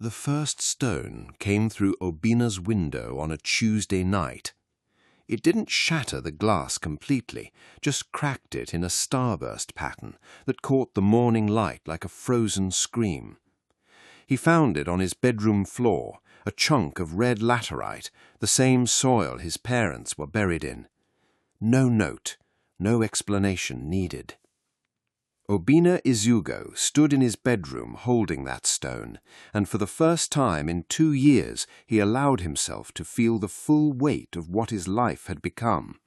The first stone came through Obinna's window on a Tuesday night. It didn't shatter the glass completely, just cracked it in a starburst pattern that caught the morning light like a frozen scream. He found it on his bedroom floor, a chunk of red laterite, the same soil his parents were buried in. No note, no explanation needed. Obinna Ezeugo stood in his bedroom holding that stone, and for the first time in 2 years he allowed himself to feel the full weight of what his life had become.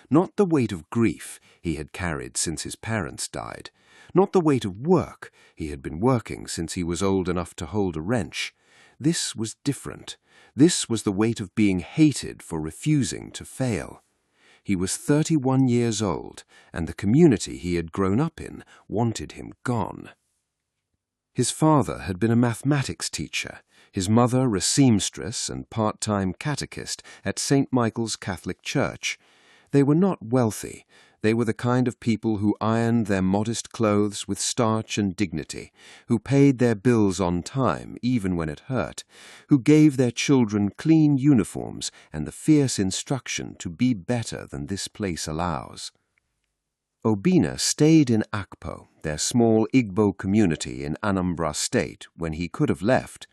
Not the weight of grief he had carried since his parents died, not the weight of work he had been working since he was old enough to hold a wrench. This was different. This was the weight of being hated for refusing to fail. He was 31 years old, and the community he had grown up in wanted him gone. His father had been a mathematics teacher, his mother a seamstress and part-time catechist at St. Michael's Catholic Church. They were not wealthy. They were the kind of people who ironed their modest clothes with starch and dignity, who paid their bills on time even when it hurt, who gave their children clean uniforms and the fierce instruction to be better than this place allows. Obinna stayed in Akpo, their small Igbo community in Anambra State, when he could have left.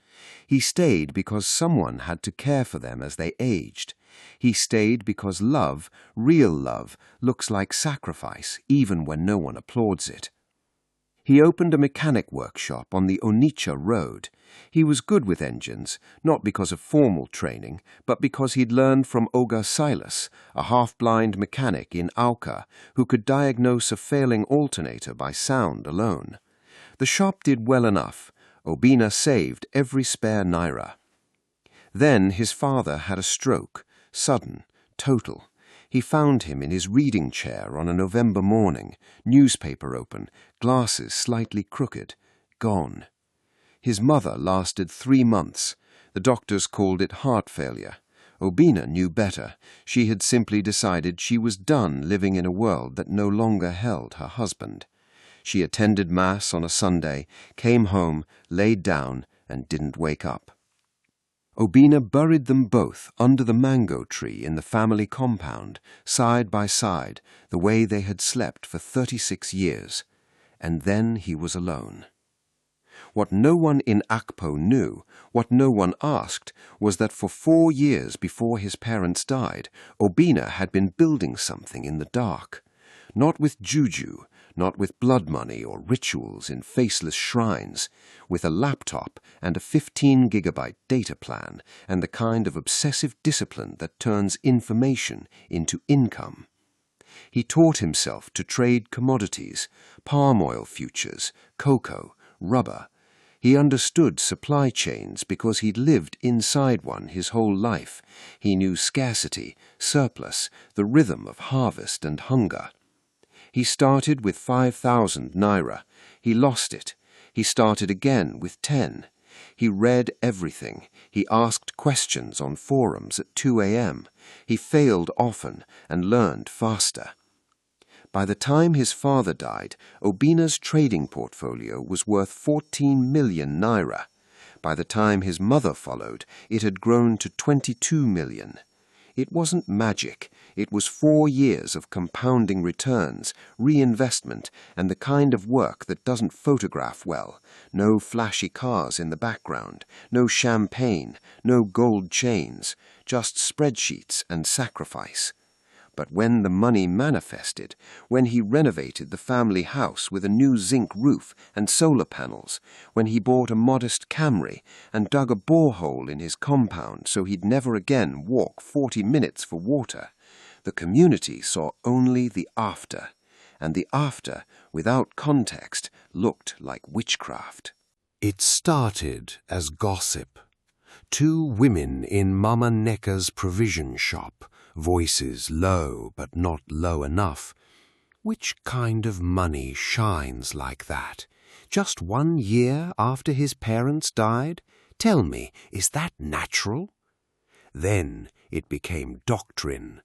He stayed because someone had to care for them as they aged. He stayed because love, real love, looks like sacrifice even when no one applauds it. He opened a mechanic workshop on the Onitsha Road. He was good with engines, not because of formal training, but because he'd learned from Oga Silas, a half-blind mechanic in Auka, who could diagnose a failing alternator by sound alone. The shop did well enough. Obinna saved every spare naira. Then his father had a stroke, sudden, total. He found him in his reading chair on a November morning, newspaper open, glasses slightly crooked, gone. His mother lasted 3 months. The doctors called it heart failure. Obinna knew better. She had simply decided she was done living in a world that no longer held her husband. She attended Mass on a Sunday, came home, laid down, and didn't wake up. Obinna buried them both under the mango tree in the family compound, side by side, the way they had slept for 36 years. And then he was alone. What no one in Akpo knew, what no one asked, was that for 4 years before his parents died, Obinna had been building something in the dark. Not with Juju, not with blood money or rituals in faceless shrines, with a laptop and a 15-gigabyte data plan and the kind of obsessive discipline that turns information into income. He taught himself to trade commodities, palm oil futures, cocoa, rubber. He understood supply chains because he'd lived inside one his whole life. He knew scarcity, surplus, the rhythm of harvest and hunger. He started with 5,000 naira. He lost it. He started again with 10. He read everything. He asked questions on forums at 2 a.m. He failed often and learned faster. By the time his father died, Obinna's trading portfolio was worth 14 million naira. By the time his mother followed, it had grown to 22 million. It wasn't magic. It was 4 years of compounding returns, reinvestment, and the kind of work that doesn't photograph well. No flashy cars in the background, no champagne, no gold chains, just spreadsheets and sacrifice. But when the money manifested, when he renovated the family house with a new zinc roof and solar panels, when he bought a modest Camry and dug a borehole in his compound so he'd never again walk 40 minutes for water, the community saw only the after, and the after, without context, looked like witchcraft. It started as gossip. 2 women in Mama Neka's provision shop, voices low but not low enough. Which kind of money shines like that? Just 1 year after his parents died? Tell me, is that natural? Then it became doctrine.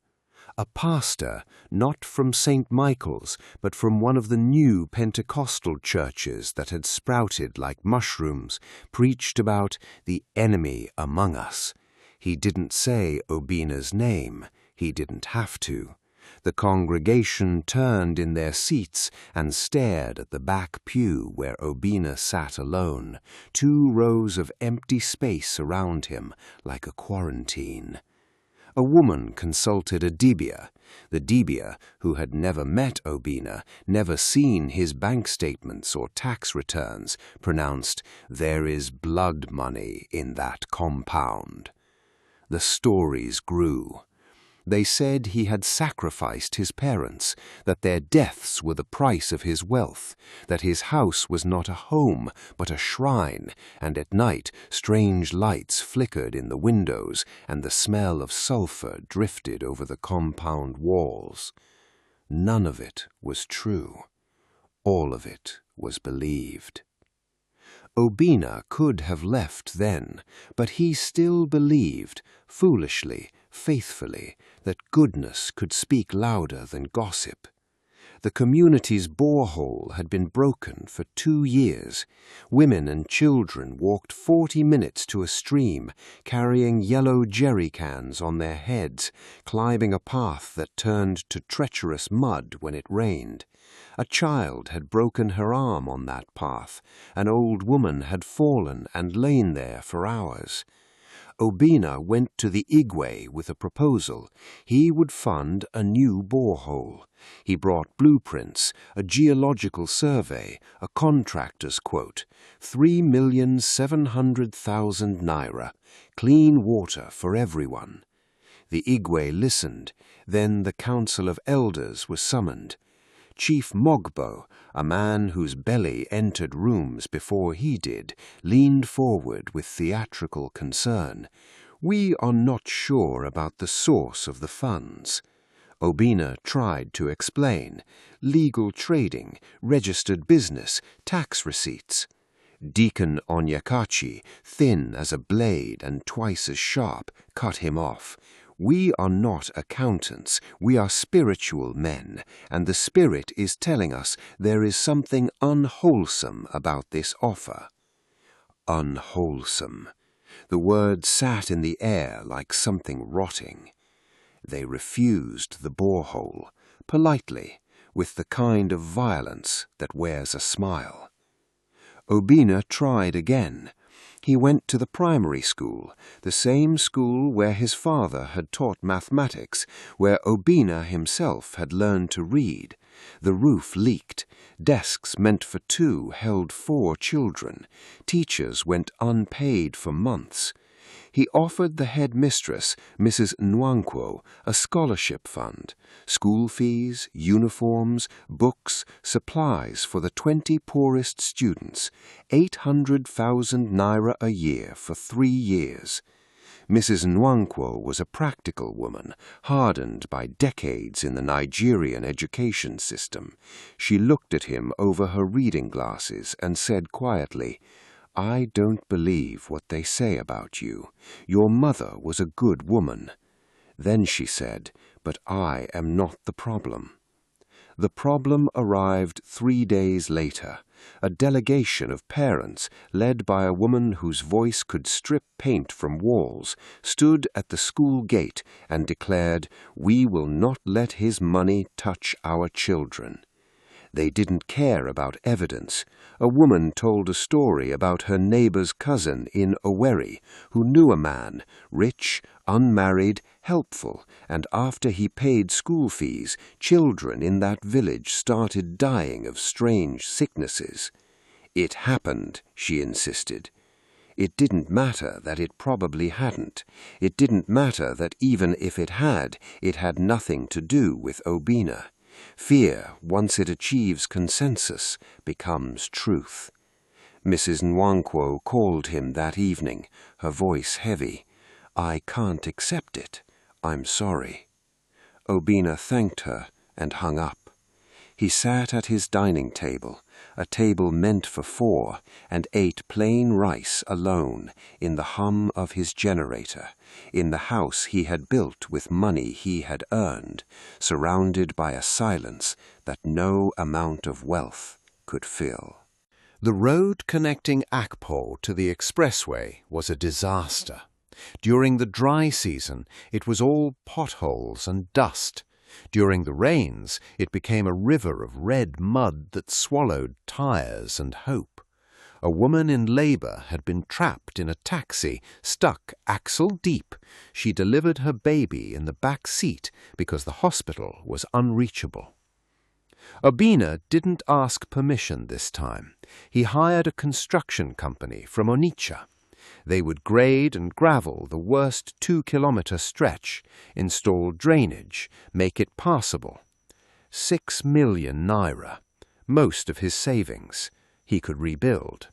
A pastor, not from St. Michael's, but from one of the new Pentecostal churches that had sprouted like mushrooms, preached about the enemy among us. He didn't say Obinna's name. He didn't have to. The congregation turned in their seats and stared at the back pew where Obinna sat alone, 2 rows of empty space around him like a quarantine. A woman consulted a dibia. The dibia, who had never met Obinna, never seen his bank statements or tax returns, pronounced, "There is blood money in that compound." The stories grew. They said he had sacrificed his parents, that their deaths were the price of his wealth, that his house was not a home but a shrine, and at night strange lights flickered in the windows and the smell of sulphur drifted over the compound walls. None of it was true. All of it was believed. Obinna could have left then, but he still believed, foolishly, faithfully, that goodness could speak louder than gossip. The community's borehole had been broken for 2 years. Women and children walked 40 minutes to a stream, carrying yellow jerry cans on their heads, climbing a path that turned to treacherous mud when it rained. A child had broken her arm on that path. An old woman had fallen and lain there for hours. Obinna went to the Igbo with a proposal. He would fund a new borehole. He brought blueprints, a geological survey, a contractor's quote, 3,700,000 naira, clean water for everyone. The Igbo listened. Then the Council of Elders was summoned. Chief Mogbo, a man whose belly entered rooms before he did, leaned forward with theatrical concern. "We are not sure about the source of the funds." Obinna tried to explain. Legal trading, registered business, tax receipts. Deacon Onyekachi, thin as a blade and twice as sharp, cut him off. "We are not accountants, we are spiritual men, and the Spirit is telling us there is something unwholesome about this offer." Unwholesome. The word sat in the air like something rotting. They refused the borehole, politely, with the kind of violence that wears a smile. Obinna tried again. He went to the primary school, the same school where his father had taught mathematics, where Obinna himself had learned to read. The roof leaked. Desks meant for 2 held 4 children. Teachers went unpaid for months. He offered the headmistress, Mrs. Nwankwo, a scholarship fund, school fees, uniforms, books, supplies for the 20 poorest students, 800,000 naira a year for 3 years. Mrs. Nwankwo was a practical woman, hardened by decades in the Nigerian education system. She looked at him over her reading glasses and said quietly, "I don't believe what they say about you. Your mother was a good woman." Then she said, "But I am not the problem." The problem arrived 3 days later. A delegation of parents, led by a woman whose voice could strip paint from walls, stood at the school gate and declared, "We will not let his money touch our children." They didn't care about evidence. A woman told a story about her neighbor's cousin in Owerri, who knew a man, rich, unmarried, helpful, and after he paid school fees, children in that village started dying of strange sicknesses. It happened, she insisted. It didn't matter that it probably hadn't. It didn't matter that even if it had nothing to do with Obinna. Fear, once it achieves consensus, becomes truth. Mrs. Nwankwo called him that evening, her voice heavy. "I can't accept it. I'm sorry." Obinna thanked her and hung up. He sat at his dining table, a table meant for four, and ate plain rice alone in the hum of his generator, in the house he had built with money he had earned, surrounded by a silence that no amount of wealth could fill. The road connecting Akpo to the expressway was a disaster. During the dry season, it was all potholes and dust. During the rains, it became a river of red mud that swallowed tires and hope. A woman in labor had been trapped in a taxi, stuck axle deep. She delivered her baby in the back seat because the hospital was unreachable. Obinna didn't ask permission this time. He hired a construction company from Onitsha. They would grade and gravel the worst 2-kilometer stretch, install drainage, make it passable. 6 million naira, most of his savings, he could rebuild.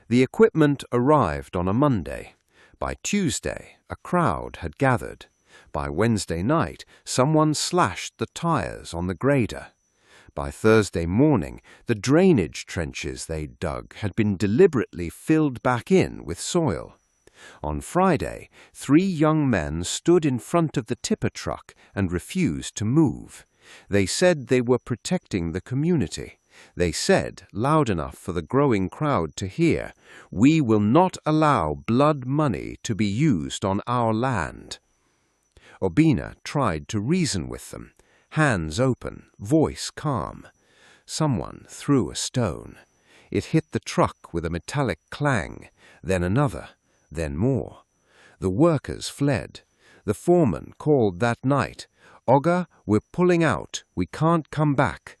The equipment arrived on a Monday. By Tuesday, a crowd had gathered. By Wednesday night, someone slashed the tires on the grader. By Thursday morning, the drainage trenches they'd dug had been deliberately filled back in with soil. On Friday, 3 young men stood in front of the tipper truck and refused to move. They said they were protecting the community. They said, loud enough for the growing crowd to hear, "We will not allow blood money to be used on our land." Obinna tried to reason with them. Hands open, voice calm. Someone threw a stone. It hit the truck with a metallic clang, then another, then more. The workers fled. The foreman called that night, "Oga, we're pulling out. We can't come back."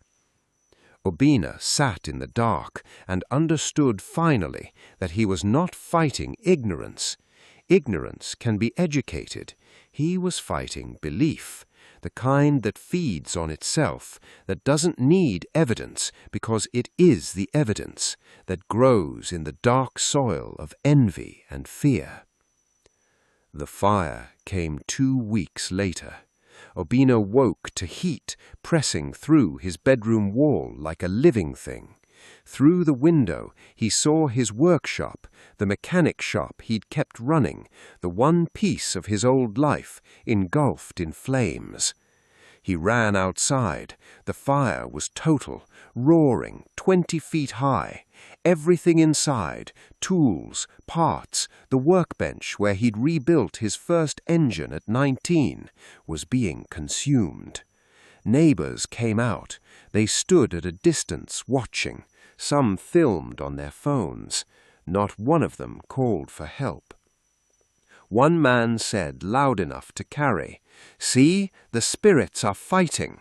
Obinna sat in the dark and understood finally that he was not fighting ignorance. Ignorance can be educated. He was fighting belief. The kind that feeds on itself, that doesn't need evidence because it is the evidence, that grows in the dark soil of envy and fear. The fire came 2 weeks later. Obinna woke to heat pressing through his bedroom wall like a living thing. Through the window he saw his workshop, the mechanic shop he'd kept running, the one piece of his old life engulfed in flames. He ran outside. The fire was total, roaring, 20 feet high. Everything inside, tools, parts, the workbench where he'd rebuilt his first engine at 19, was being consumed. Neighbors came out. They stood at a distance watching. Some filmed on their phones. Not one of them called for help. One man said loud enough to carry, "See, the spirits are fighting."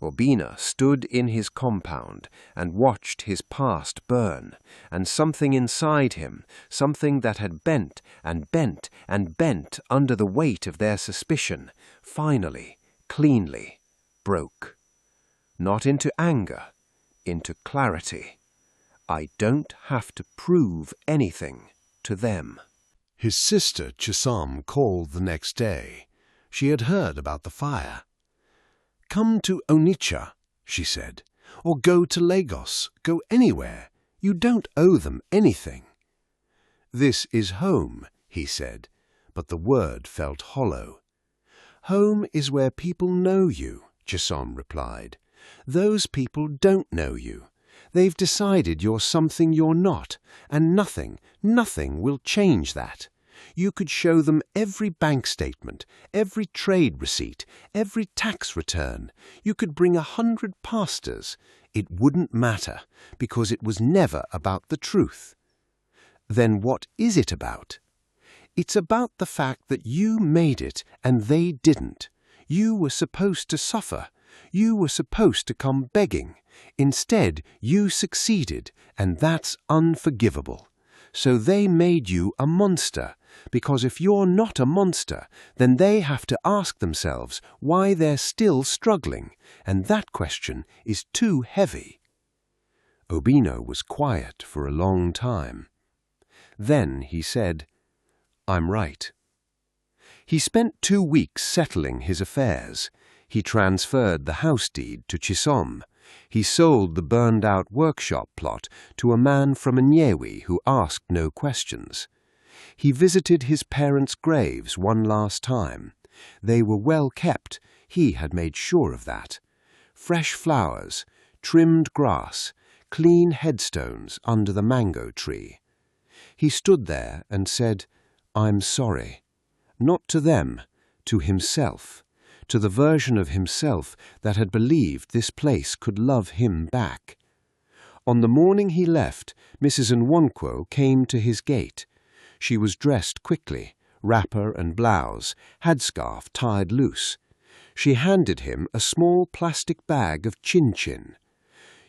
Obinna stood in his compound and watched his past burn, and something inside him, something that had bent and bent and bent under the weight of their suspicion, finally, cleanly, broke. Not into anger, into clarity. I don't have to prove anything to them. His sister Chisom called the next day. She had heard about the fire. "Come to Onitsha," she said, "or go to Lagos, go anywhere. You don't owe them anything." "This is home," he said, but the word felt hollow. "Home is where people know you," Chisom replied. "Those people don't know you. They've decided you're something you're not, and nothing will change that. You could show them every bank statement, every trade receipt, every tax return. You could bring 100 pastors. It wouldn't matter, because it was never about the truth." "Then what is it about?" "It's about the fact that you made it and they didn't. You were supposed to suffer. You were supposed to come begging. Instead, you succeeded, and that's unforgivable. So they made you a monster, because if you're not a monster, then they have to ask themselves why they're still struggling, and that question is too heavy." Obinna was quiet for a long time. Then he said, "I'm right." He spent 2 weeks settling his affairs. He transferred the house deed to Chisom. He sold the burned-out workshop plot to a man from Nyewi who asked no questions. He visited his parents' graves one last time. They were well kept. He had made sure of that. Fresh flowers, trimmed grass, clean headstones under the mango tree. He stood there and said, "I'm sorry." Not to them, to himself, to the version of himself that had believed this place could love him back. On the morning he left, Mrs. Nwankwo came to his gate. She was dressed quickly, wrapper and blouse, headscarf tied loose. She handed him a small plastic bag of chin-chin.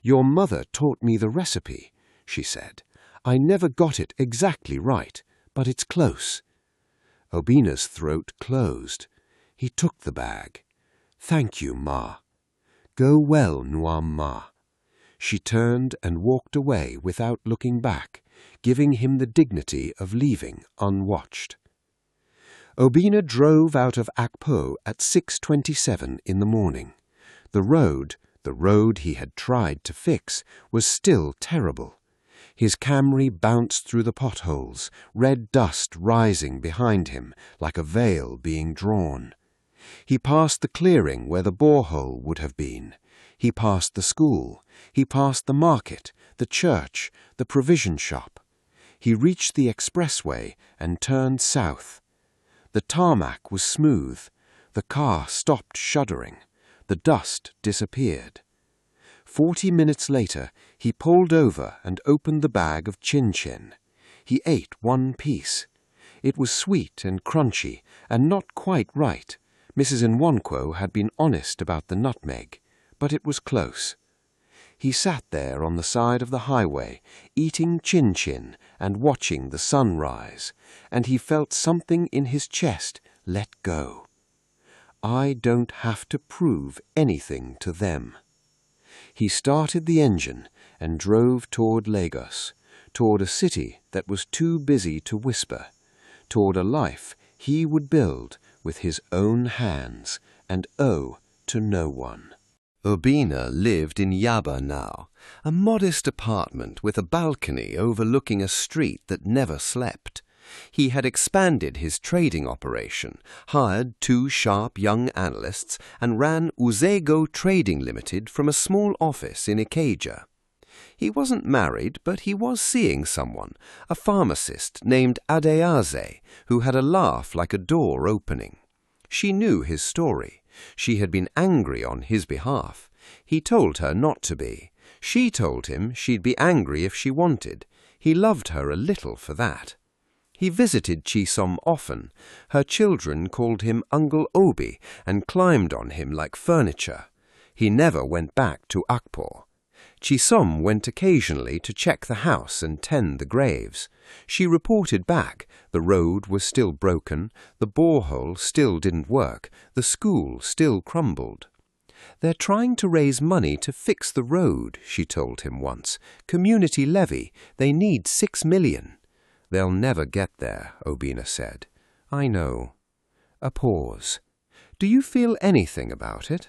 "Your mother taught me the recipe," she said. "I never got it exactly right, but it's close." Obinna's throat closed. He took the bag. "Thank you, Ma." "Go well, Nwam Ma." She turned and walked away without looking back, giving him the dignity of leaving unwatched. Obinna drove out of Akpo at 6:27 in the morning. The road he had tried to fix, was still terrible. His Camry bounced through the potholes, red dust rising behind him like a veil being drawn. He passed the clearing where the borehole would have been. He passed the school. He passed the market, the church, the provision shop. He reached the expressway and turned south. The tarmac was smooth. The car stopped shuddering. The dust disappeared. 40 minutes later, he pulled over and opened the bag of chin-chin. He ate one piece. It was sweet and crunchy and not quite right. Mrs. Nwankwo had been honest about the nutmeg, but it was close. He sat there on the side of the highway, eating chin-chin and watching the sun rise, and he felt something in his chest let go. I don't have to prove anything to them. He started the engine and drove toward Lagos, toward a city that was too busy to whisper, toward a life he would build with his own hands and owe to no one. Obinna lived in Yaba now, a modest apartment with a balcony overlooking a street that never slept. He had expanded his trading operation, hired 2 sharp young analysts, and ran Ezeugo Trading Limited from a small office in Ikeja. He wasn't married, but he was seeing someone, a pharmacist named Adeaze, who had a laugh like a door opening. She knew his story. She had been angry on his behalf. He told her not to be. She told him she'd be angry if she wanted. He loved her a little for that. He visited Chisom often. Her children called him Uncle Obi and climbed on him like furniture. He never went back to Akpo. Chisom went occasionally to check the house and tend the graves. She reported back. The road was still broken, the borehole still didn't work, the school still crumbled. "They're trying to raise money to fix the road," she told him once. "Community levy. They need 6 million. "They'll never get there," Obinna said. "I know." A pause. "Do you feel anything about it?"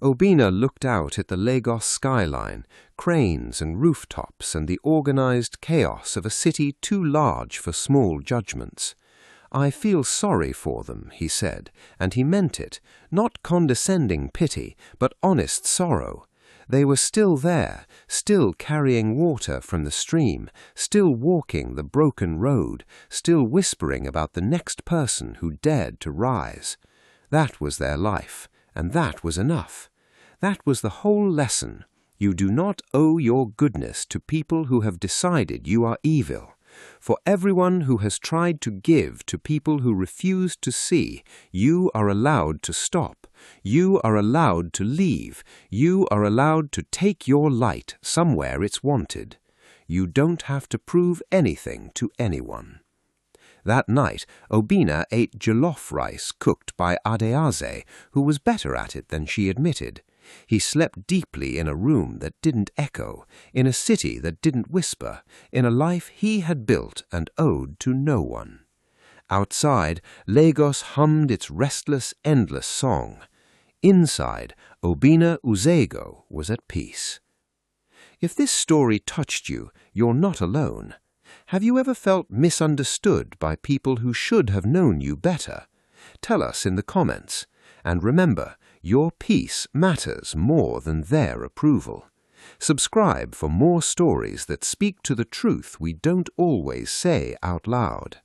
Obinna looked out at the Lagos skyline, cranes and rooftops and the organized chaos of a city too large for small judgments. "I feel sorry for them," he said, and he meant it, not condescending pity, but honest sorrow. They were still there, still carrying water from the stream, still walking the broken road, still whispering about the next person who dared to rise. That was their life, and that was enough. That was the whole lesson. You do not owe your goodness to people who have decided you are evil. For everyone who has tried to give to people who refuse to see, you are allowed to stop. You are allowed to leave. You are allowed to take your light somewhere it's wanted. You don't have to prove anything to anyone. That night, Obinna ate jollof rice cooked by Adeaze, who was better at it than she admitted. He slept deeply in a room that didn't echo, in a city that didn't whisper, in a life he had built and owed to no one. Outside, Lagos hummed its restless, endless song. Inside, Obinna Ezeugo was at peace. If this story touched you, you're not alone. Have you ever felt misunderstood by people who should have known you better? Tell us in the comments. And remember, your peace matters more than their approval. Subscribe for more stories that speak to the truth we don't always say out loud.